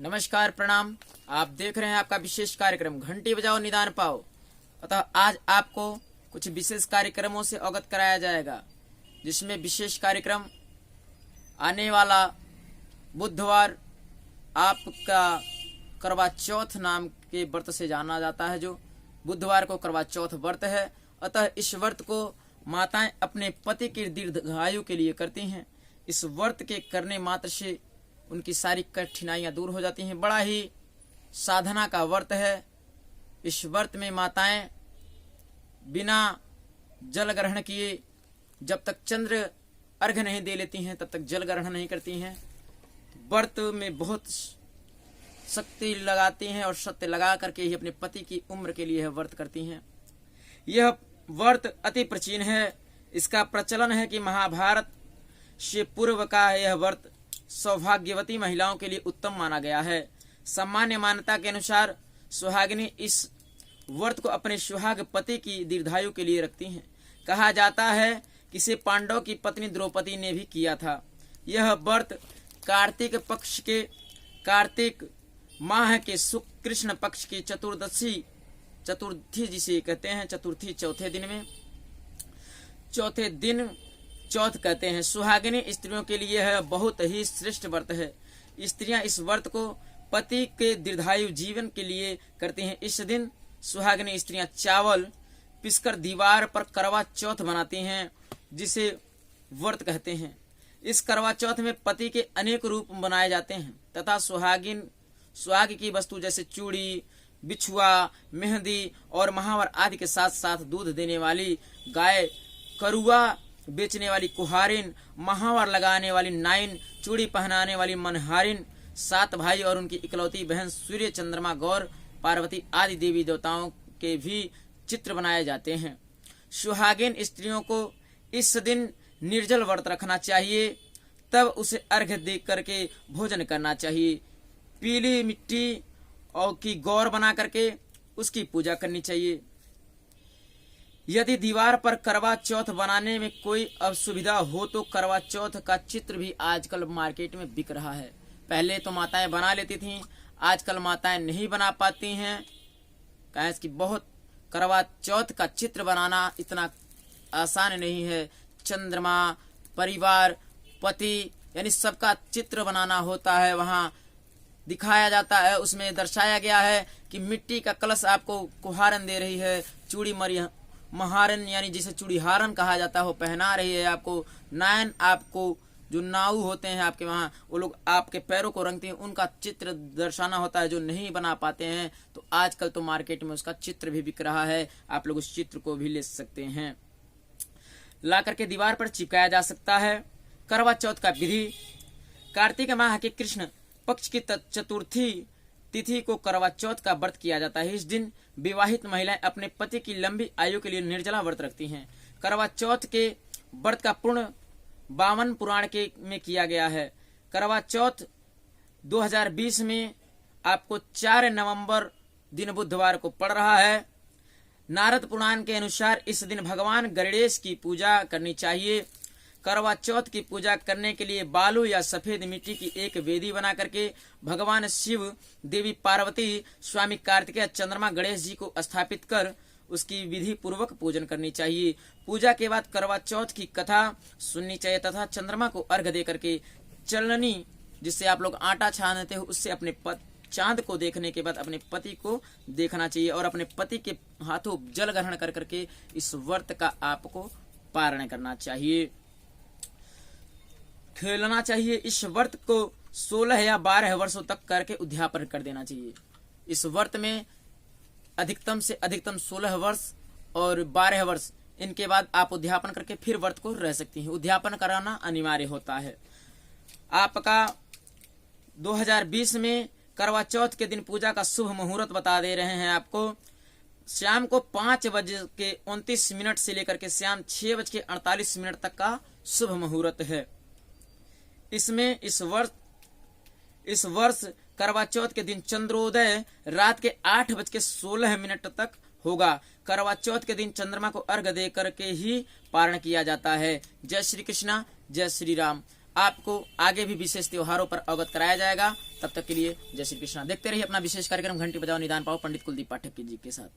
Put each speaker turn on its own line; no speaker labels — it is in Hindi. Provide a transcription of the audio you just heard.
नमस्कार, प्रणाम। आप देख रहे हैं आपका विशेष कार्यक्रम घंटी बजाओ निदान पाओ। अतः आज आपको कुछ विशेष कार्यक्रमों से अवगत कराया जाएगा, जिसमें विशेष कार्यक्रम आने वाला बुधवार आपका करवा चौथ नाम के व्रत से जाना जाता है, जो बुधवार को करवा चौथ व्रत है। अतः इस व्रत को माताएं अपने पति की दीर्घायु के लिए करती हैं। इस व्रत के करने मात्र से उनकी सारी कठिनाइयां दूर हो जाती हैं। बड़ा ही साधना का व्रत है। इस व्रत में माताएं बिना जल ग्रहण किए जब तक चंद्र अर्घ्य नहीं दे लेती हैं तब तक जल ग्रहण नहीं करती हैं। व्रत में बहुत शक्ति लगाती हैं और सत्य लगा करके ही अपने पति की उम्र के लिए व्रत करती हैं। यह व्रत अति प्राचीन है। इसका प्रचलन है कि महाभारत से पूर्व का यह व्रत सौभाग्यवती महिलाओं के लिए उत्तम माना गया है। सामान्य मान्यता के अनुसार सुहागिनी इस व्रत को अपने सुहाग पति की दीर्घायु के लिए रखती हैं। कहा जाता है कि इसे पांडव की पत्नी द्रौपदी ने भी किया था। यह व्रत कार्तिक पक्ष के कार्तिक माह के शुक्ल कृष्ण पक्ष की चतुर्थी जिसे कहते हैं, चतुर्थी चौथे दिन चौथ कहते हैं। सुहागिनी स्त्रियों के लिए यह बहुत ही श्रेष्ठ व्रत है। स्त्रियां इस व्रत को पति के दीर्घायु जीवन के लिए करती हैं। इस दिन सुहागिनी स्त्रियां चावल पीसकर दीवार पर करवा चौथ बनाती हैं, जिसे व्रत कहते हैं। इस करवा चौथ में पति के अनेक रूप बनाए जाते हैं तथा सुहाग की वस्तु जैसे चूड़ी, बिछुआ, मेहंदी और महावर आदि के साथ साथ दूध देने वाली गाय, करुआ बेचने वाली कुहारिन, महावर लगाने वाली नाइन, चूड़ी पहनाने वाली मनहारिन, 7 भाई और उनकी इकलौती बहन सूर्य, चंद्रमा, गौर, पार्वती आदि देवी देवताओं के भी चित्र बनाए जाते हैं। सुहागिन स्त्रियों को इस दिन निर्जल व्रत रखना चाहिए। तब उसे अर्घ्य दे करके भोजन करना चाहिए। पीली मिट्टी और की गौर बना करके उसकी पूजा करनी चाहिए। यदि दीवार पर करवा चौथ बनाने में कोई असुविधा हो तो करवा चौथ का चित्र भी आजकल मार्केट में बिक रहा है। पहले तो माताएं बना लेती थीं, आजकल माताएं नहीं बना पाती हैं। कहें कि बहुत करवा चौथ का चित्र बनाना इतना आसान नहीं है। चंद्रमा, परिवार, पति यानी सबका चित्र बनाना होता है। वहाँ दिखाया जाता है, उसमें दर्शाया गया है कि मिट्टी का कलश आपको कुहारन दे रही है, चूड़ी महारन यानी जिसे चूड़ीहारन कहा जाता है वो पहना रही है आपको। नायन आपको जो नाऊ होते हैं आपके वहाँ, वो लोग आपके पैरों को रंगते हैं, उनका चित्र दर्शाना होता है। जो नहीं बना पाते हैं तो आजकल तो मार्केट में उसका चित्र भी बिक रहा है। आप लोग उस चित्र को भी ले सकते हैं, ला करके दीवार पर चिपकाया जा सकता है। करवा चौथ का विधि: कार्तिक माह के कृष्ण पक्ष की चतुर्थी तिथि को करवा चौथ का व्रत किया जाता है। इस दिन विवाहित महिलाएं अपने पति की लंबी आयु के लिए निर्जला व्रत रखती हैं। करवा चौथ के व्रत का पूर्ण 52 पुराण में किया गया है। करवा चौथ 2020 में आपको 4 नवंबर दिन बुधवार को पड़ रहा है। नारद पुराण के अनुसार इस दिन भगवान गणेश की पूजा करनी चाहिए। करवा चौथ की पूजा करने के लिए बालू या सफेद मिट्टी की एक वेदी बना करके भगवान शिव, देवी पार्वती, स्वामी कार्तिकेय, चंद्रमा गणेश जी को स्थापित कर उसकी विधि पूर्वक पूजन करनी चाहिए। पूजा के बाद करवा चौथ की कथा सुननी चाहिए तथा चंद्रमा को अर्घ्य दे करके चलनी, जिससे आप लोग आटा छानते हो, उससे अपने चांद को देखने के बाद अपने पति को देखना चाहिए और अपने पति के हाथों जल ग्रहण कर करके इस व्रत का आपको पारण करना चाहिए, खेलना चाहिए। इस व्रत को 16 या 12 वर्षों तक करके उद्यापन कर देना चाहिए। इस व्रत में अधिकतम से अधिकतम 16 वर्ष और 12 वर्ष, इनके बाद आप उद्यापन करके फिर व्रत को रह सकती हैं। उद्यापन कराना अनिवार्य होता है। आपका 2020 में करवा चौथ के दिन पूजा का शुभ मुहूर्त बता दे रहे हैं आपको। शाम को 5:29 से लेकर के शाम 6:48 तक का शुभ मुहूर्त है। इसमें इस वर्ष करवा चौथ के दिन चंद्रोदय रात के 8:16 तक होगा। करवा चौथ के दिन चंद्रमा को अर्घ्य दे करके ही पारण किया जाता है। जय श्री कृष्णा, जय श्री राम। आपको आगे भी विशेष त्योहारों पर अवगत कराया जाएगा। तब तक के लिए जय श्री कृष्णा। देखते रहिए अपना विशेष कार्यक्रम घंटी बजाओ निदान पाओ पंडित कुलदीप पाठक जी के साथ।